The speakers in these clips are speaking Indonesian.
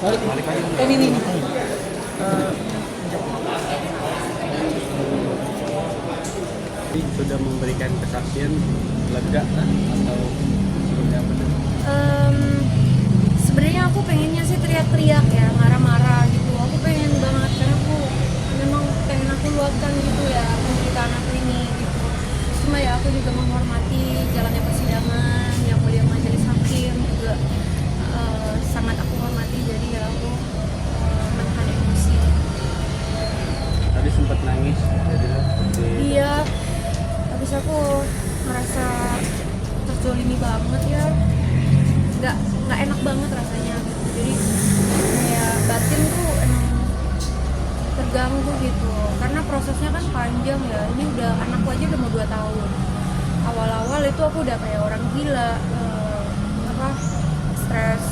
Balik lagi. Ini. Sudah memberikan kesaksian lega kan? Atau seperti apa? Sebenarnya aku pengennya sih teriak-teriak ya, marah-marah gitu. Aku pengen banget karena aku memang pengen aku luapkan gitu ya penderitaan aku ini gitu. Cuma ya aku juga menghormati jalannya persidangan, yang mulia majelis hakim juga sangat aku hormati, jadi ya aku menahan emosi. Tadi sempat nangis, jadi seperti Iya, habis aku merasa terzolimi banget ya, nggak enak banget rasanya gitu. Jadi kayak batin tuh emang terganggu gitu, karena prosesnya kan panjang ya. Ini udah anakku aja udah mau 2 tahun. Awal-awal itu aku udah kayak orang gila, stres,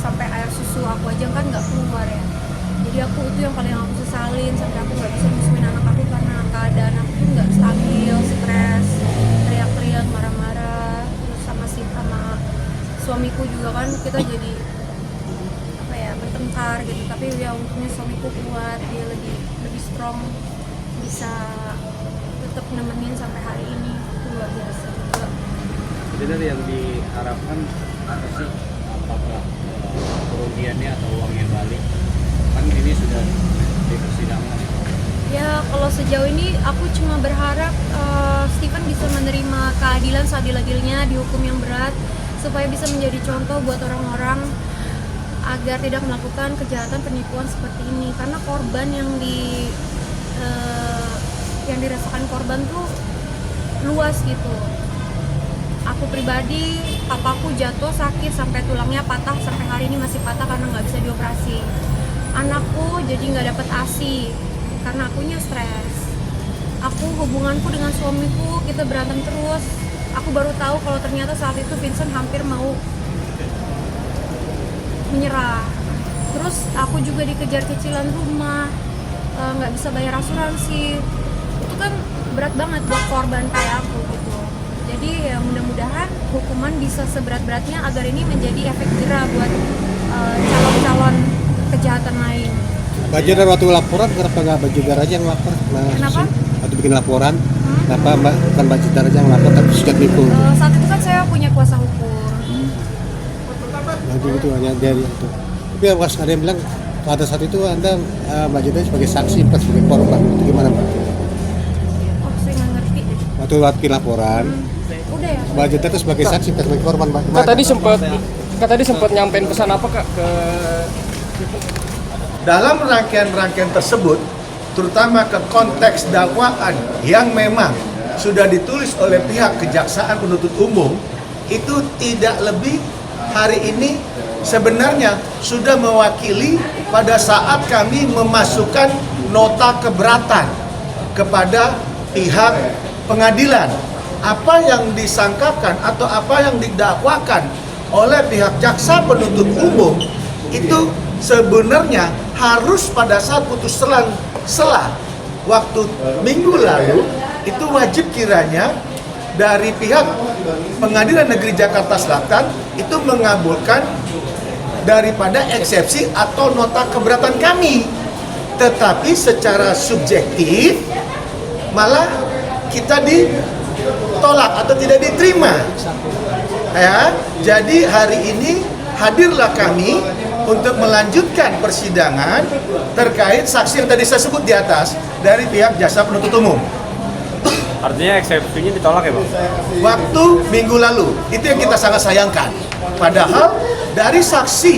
sampai air susu aku aja kan nggak keluar ya. Jadi aku itu yang paling aku sesalin, sampai aku nggak bisa nyusuin anak aku karena keadaan aku tuh nggak stabil, stres, teriak-teriak, marah-marah, terus sama suamiku juga kan kita jadi bertengkar gitu. Tapi ya untungnya suamiku kuat, dia lebih strong, bisa tetap nemenin sampai hari ini. Itu luar biasa juga. Jadi dari yang diharapkan apa sih? Apakah kerugiannya atau uangnya balik? Kan ini sudah di persidangan. Ya kalau sejauh ini aku cuma berharap Stephen bisa menerima keadilan seadil-adilnya, dihukum yang berat, supaya bisa menjadi contoh buat orang-orang agar tidak melakukan kejahatan penipuan seperti ini. Karena korban yang dirasakan korban tuh luas gitu. Aku pribadi, papaku jatuh sakit sampai tulangnya patah, sampai hari ini masih patah karena nggak bisa dioperasi. Anakku jadi nggak dapet ASI karena akunya stres. Hubunganku dengan suamiku, kita berantem terus. Aku baru tahu kalau ternyata saat itu Vincent hampir mau menyerah. Terus aku juga dikejar cicilan rumah, nggak bisa bayar asuransi. Itu kan berat banget buat korban kayak aku gitu. Jadi ya mudah-mudahan hukuman bisa seberat-beratnya agar ini menjadi efek jerah buat calon-calon kejahatan lain. Mbak Jedar waktu laporan kenapa nggak Mbak Jedar aja yang lapor? Kenapa? Waktu bikin laporan, kenapa bukan Mbak Jedar aja yang lapor tapi sudah nipu? Saat itu kan saya punya kuasa hukum. Nanti itu hanya dari itu. Tapi ada yang bilang pada saat itu Anda Mbak Jedar sebagai saksi bukan sebagai korban. Itu gimana Mbak? Oh saya nggak ngerti. Waktu bikin laporan, Udah ya. Mbak Jedar itu sebagai saksi bukan sebagai korban Mbak. Kak tadi sempat nyampein pesan apa Kak ke dalam rangkaian-rangkaian tersebut, terutama ke konteks dakwaan yang memang sudah ditulis oleh pihak kejaksaan penuntut umum, itu tidak lebih hari ini sebenarnya sudah mewakili pada saat kami memasukkan nota keberatan kepada pihak pengadilan. Apa yang disangkakan atau apa yang didakwakan oleh pihak jaksa penuntut umum itu sebenarnya harus pada saat putus selah waktu minggu lalu itu wajib kiranya dari pihak Pengadilan Negeri Jakarta Selatan itu mengabulkan daripada eksepsi atau nota keberatan kami. Tetapi secara subjektif malah kita ditolak atau tidak diterima. Ya, jadi hari ini hadirlah kami untuk melanjutkan persidangan terkait saksi yang tadi saya sebut di atas dari pihak jaksa penuntut umum. Artinya eksepsinya ditolak ya Bang? Waktu minggu lalu, itu yang kita sangat sayangkan. Padahal dari saksi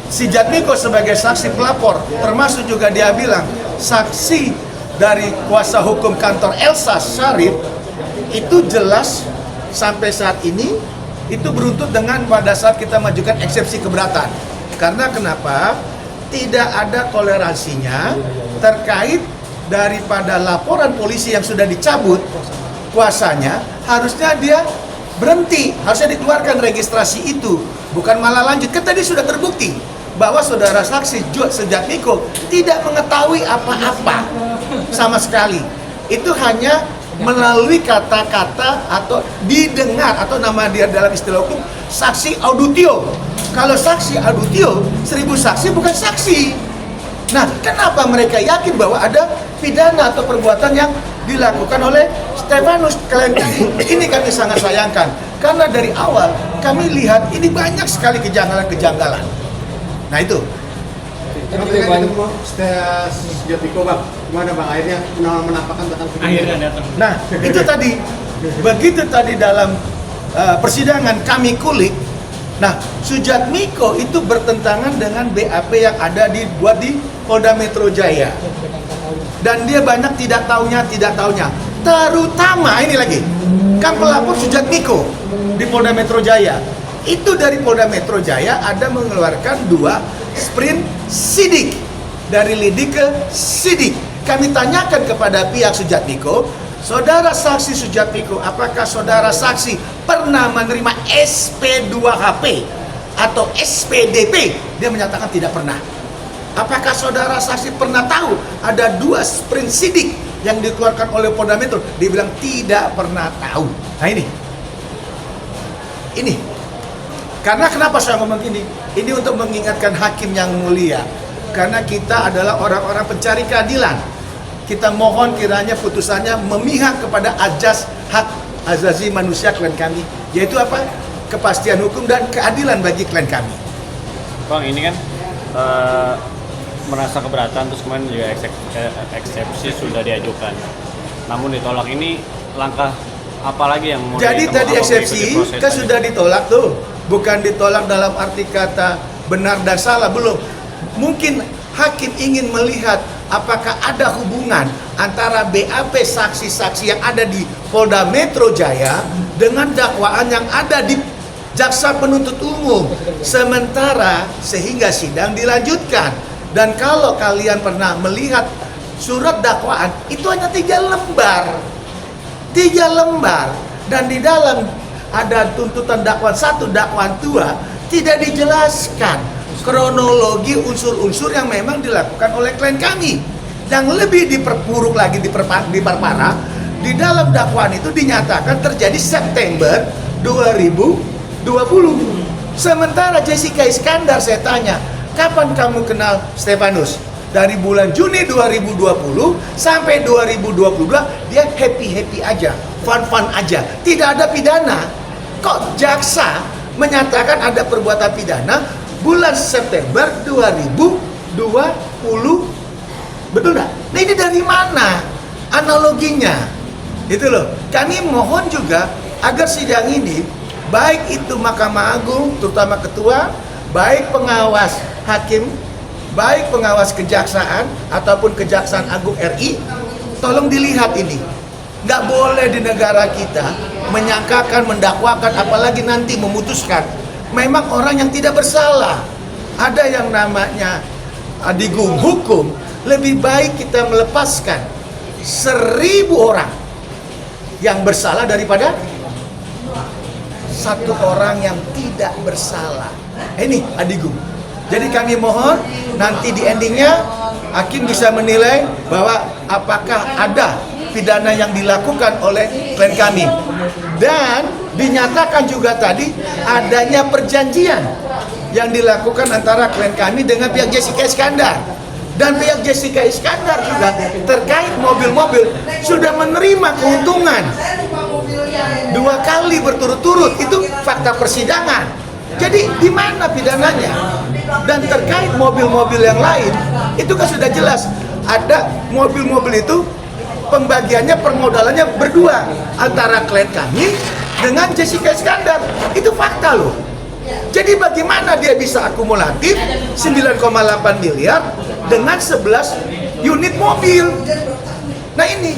si Jatmiko sebagai saksi pelapor, termasuk juga dia bilang saksi dari kuasa hukum kantor Elsa Syarif itu jelas sampai saat ini itu beruntut dengan pada saat kita majukan eksepsi keberatan. Karena kenapa? Tidak ada toleransinya terkait daripada laporan polisi yang sudah dicabut kuasanya, harusnya dia berhenti, harusnya dikeluarkan registrasi itu, bukan malah lanjut. Kan tadi sudah terbukti bahwa saudara saksi Jatmiko tidak mengetahui apa-apa sama sekali. Itu hanya melalui kata-kata atau didengar, atau nama dia dalam istilah hukum saksi auditio. Kalau saksi auditio, 1000 saksi bukan saksi. Nah, kenapa mereka yakin bahwa ada pidana atau perbuatan yang dilakukan oleh Stefanus klien kami? Ini kami sangat sayangkan, karena dari awal kami lihat ini banyak sekali kejanggalan-kejanggalan. Nah itu. Tapi kan ketemu Jatmiko Bang, gimana Bang akhirnya menampakkan datang Akhirnya datang. Nah, itu tadi. Begitu tadi dalam persidangan kami kulik, nah, Sujatmiko itu bertentangan dengan BAP yang ada dibuat di Polda Metro Jaya. Dan dia banyak tidak taunya. Terutama ini lagi, kan pelapor Sujatmiko di Polda Metro Jaya. Itu dari Polda Metro Jaya ada mengeluarkan 2 sprint sidik, dari lidik ke sidik. Kami tanyakan kepada pihak Sujatmiko, saudara saksi Sujatmiko, apakah saudara saksi pernah menerima SP2HP atau SPDP? Dia menyatakan tidak pernah. Apakah saudara saksi pernah tahu ada 2 sprint sidik yang dikeluarkan oleh Polda Metro? Dia bilang tidak pernah tahu. Nah ini. Karena kenapa saya ngomong ini? Ini untuk mengingatkan hakim yang mulia. Karena kita adalah orang-orang pencari keadilan. Kita mohon kiranya putusannya memihak kepada ajas hak azazi manusia klien kami, yaitu apa? Kepastian hukum dan keadilan bagi klien kami. Bang, ini kan merasa keberatan, terus kemarin juga eksepsi sudah diajukan, namun ditolak. Ini langkah apa lagi yang mau jadi tadi eksepsi kan sudah ditolak tuh, bukan ditolak dalam arti kata benar dan salah, belum. Mungkin hakim ingin melihat apakah ada hubungan antara BAP saksi-saksi yang ada di Polda Metro Jaya dengan dakwaan yang ada di jaksa penuntut umum, sementara sehingga sidang dilanjutkan. Dan kalau kalian pernah melihat surat dakwaan, itu hanya 3 lembar. 3 lembar, dan di dalam ada tuntutan dakwaan 1, dakwaan 2, tidak dijelaskan kronologi unsur-unsur yang memang dilakukan oleh klien kami. Yang lebih diperburuk lagi, diperparah, di dalam dakwaan itu dinyatakan terjadi September 2020. Sementara Jessica Iskandar, saya tanya, kapan kamu kenal Stefanus? Dari bulan Juni 2020 sampai 2022 dia happy-happy aja, fun-fun aja, tidak ada pidana. Kok jaksa menyatakan ada perbuatan pidana bulan September 2020? Betul nggak? Nah ini dari mana analoginya? Itu loh. Kami mohon juga agar sidang ini, baik itu Mahkamah Agung, terutama ketua, baik pengawas hakim, baik pengawas kejaksaan ataupun Kejaksaan Agung RI, tolong dilihat ini. Nggak boleh di negara kita menyangkakan, mendakwakan, apalagi nanti memutuskan memang orang yang tidak bersalah. Ada yang namanya adigum hukum, lebih baik kita melepaskan 1000 orang yang bersalah daripada 1 orang yang tidak bersalah. Ini adigum. Jadi kami mohon nanti di endingnya hakim bisa menilai bahwa apakah ada pidana yang dilakukan oleh klien kami. Dan dinyatakan juga tadi adanya perjanjian yang dilakukan antara klien kami dengan pihak Jessica Iskandar. Dan pihak Jessica Iskandar juga terkait mobil-mobil sudah menerima keuntungan 2 kali berturut-turut. Itu fakta persidangan. Jadi di mana pidananya? Dan terkait mobil-mobil yang lain, itu kan sudah jelas. Ada mobil-mobil itu pembagiannya, permodalannya berdua antara klien kami dengan Jessica Iskandar. Itu fakta loh. Jadi bagaimana dia bisa akumulatif 9,8 miliar dengan 11 unit mobil? Nah ini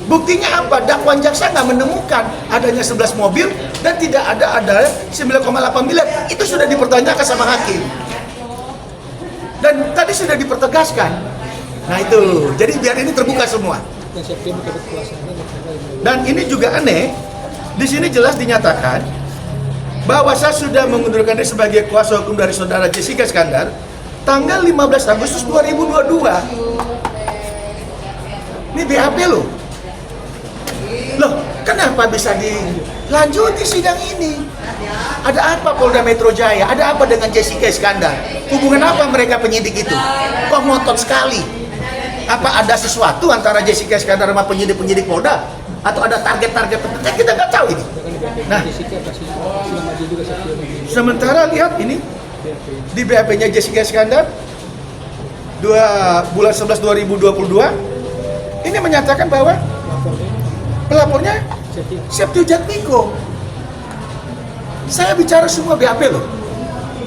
buktinya apa? Dakwaan jaksa nggak menemukan adanya 11 mobil dan tidak ada 9,8 miliar. Itu sudah dipertanyakan sama hakim. Dan tadi sudah dipertegaskan. Nah itu, jadi biar ini terbuka semua. Dan ini juga aneh. Di sini jelas dinyatakan bahwa saya sudah mengundurkan diri sebagai kuasa hukum dari saudara Jessica Iskandar tanggal 15 Agustus 2022. Ini BAP loh. Loh, kenapa bisa dilanjuti sidang ini? Ada apa Polda Metro Jaya? Ada apa dengan Jessica Iskandar? Hubungan apa mereka penyidik itu? Kok ngotot sekali? Apa ada sesuatu antara Jessica Iskandar sama penyidik-penyidik Polda? Atau ada target-target tertentu? Kita nggak tahu ini. Nah, sementara lihat ini di BAP-nya Jessica Iskandar 2 bulan 11 2022 ini menyatakan bahwa pelapornya Septio Jatmiko. Saya bicara semua BAP loh.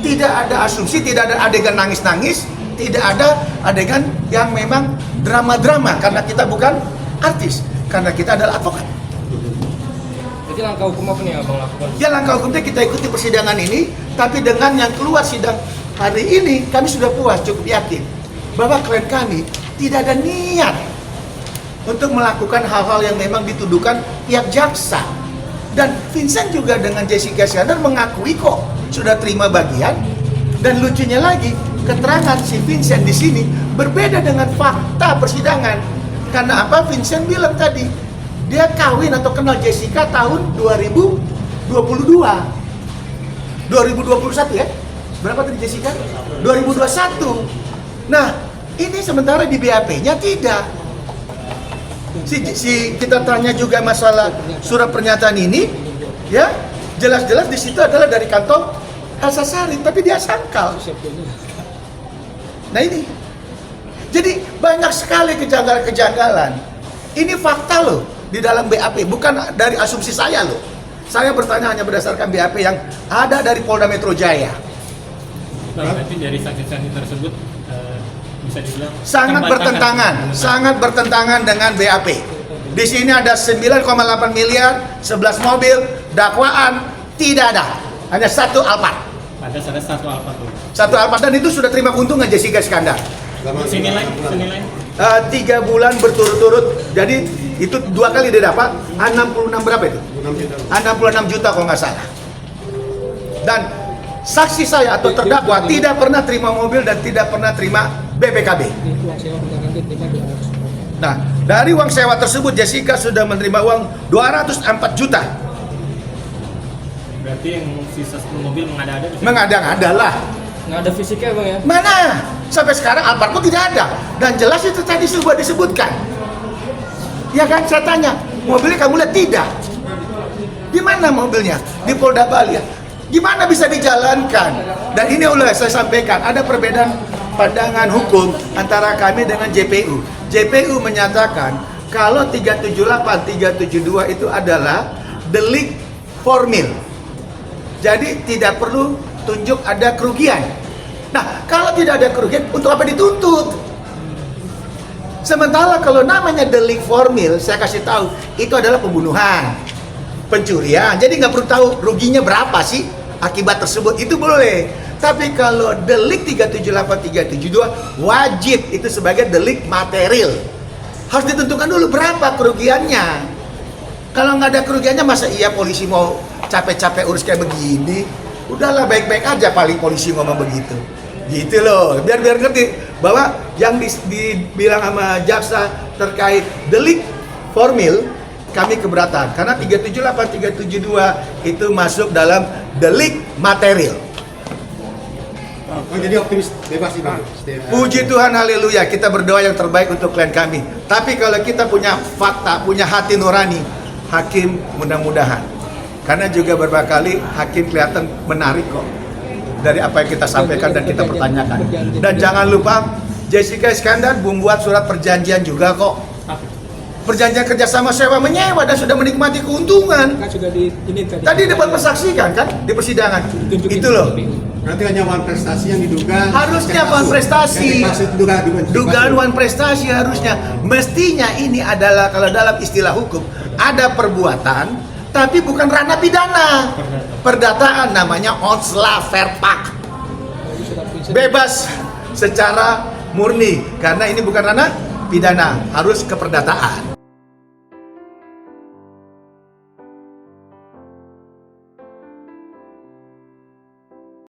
Tidak ada asumsi, tidak ada adegan nangis-nangis, tidak ada adegan yang memang drama-drama karena kita bukan artis, karena kita adalah advokat. Jadi langkah hukum apa nih Abang lakukan? Ya langkah hukumnya kita ikuti persidangan ini, tapi dengan yang keluar sidang hari ini kami sudah puas, cukup yakin bahwa klien kami tidak ada niat untuk melakukan hal-hal yang memang dituduhkan pihak jaksa. Dan Vincent juga dengan Jessica Iskandar mengakui kok sudah terima bagian. Dan lucunya lagi, keterangan si Vincent di sini berbeda dengan fakta persidangan. Karena apa? Vincent bilang tadi dia kawin atau kenal Jessica tahun 2022. 2021 ya? Berapa tadi Jessica? 2021. Nah, ini sementara di BAP-nya tidak. Kita tanya juga masalah surat pernyataan ini, ya jelas-jelas di situ adalah dari kantong Elsa Sharif, tapi dia sangkal. Nah ini, jadi banyak sekali kejanggalan-kejanggalan. Ini fakta loh di dalam BAP, bukan dari asumsi saya loh. Saya bertanya hanya berdasarkan BAP yang ada dari Polda Metro Jaya. Berarti dari saksi-saksi tersebut bisa dibilang sangat bertentangan dengan BAP. Di sini ada 9,8 miliar, 11 mobil, dakwaan tidak ada. Hanya satu Alphard. Ada satu Alphard tuh. Satu Alphard, dan itu sudah terima keuntungan Jessica Iskandar. Senilai 3 bulan berturut-turut. Jadi itu 2 kali dia dapat 66 berapa itu? 66 juta kalau nggak salah. Dan saksi saya atau terdakwa tidak pernah terima mobil dan tidak pernah terima BPKB. Nah, dari uang sewa tersebut Jessica sudah menerima uang 204 juta. Berarti yang sisa mobil mengada-ada? Mengada-ngada lah. Nggak ada fisiknya Bang ya? Mana? Sampai sekarang Alphard pun tidak ada. Dan jelas itu tadi sudah disebutkan. Ya kan, saya tanya, mobilnya kamu lihat tidak? Di mana mobilnya? Di Polda Bali. Gimana bisa dijalankan? Dan ini udah saya sampaikan, ada perbedaan pandangan hukum antara kami dengan JPU. JPU menyatakan kalau 378, 372 itu adalah delik formil. Jadi tidak perlu tunjuk ada kerugian. Nah, kalau tidak ada kerugian, untuk apa dituntut? Sementara kalau namanya delik formil, saya kasih tahu, itu adalah pembunuhan, pencurian. Jadi nggak perlu tahu ruginya berapa sih akibat tersebut, itu boleh. Tapi kalau delik 378, 372 wajib itu sebagai delik material. Harus ditentukan dulu berapa kerugiannya. Kalau nggak ada kerugiannya, masa iya polisi mau capek-capek urus kayak begini? Udahlah, baik-baik aja paling polisi ngomong begitu. Gitu loh, biar ngerti bahwa yang dibilang sama jaksa terkait delik formil, kami keberatan. Karena 378, 372 itu masuk dalam delik material. Oh, jadi optimis bebas ini. Puji Tuhan, haleluya, kita berdoa yang terbaik untuk klien kami. Tapi kalau kita punya fakta, punya hati nurani, hakim mudah-mudahan. Karena juga beberapa kali hakim kelihatan menarik kok. dari apa yang kita sampaikan dan kita pertanyakan. Dan jangan lupa Jessica Iskandar membuat surat perjanjian juga kok. Perjanjian kerjasama sewa menyewa dan sudah menikmati keuntungan. Kan sudah di ini Tadi dapat persaksikan kan di persidangan. Itu loh. Berarti hanya wan prestasi yang diduga. Harusnya wan prestasi. Dugaan wan prestasi harusnya. Mestinya ini adalah kalau dalam istilah hukum ada perbuatan tapi bukan ranah pidana. Perdataan namanya onslaverpak. Bebas secara murni karena ini bukan ranah pidana, harus keperdataan.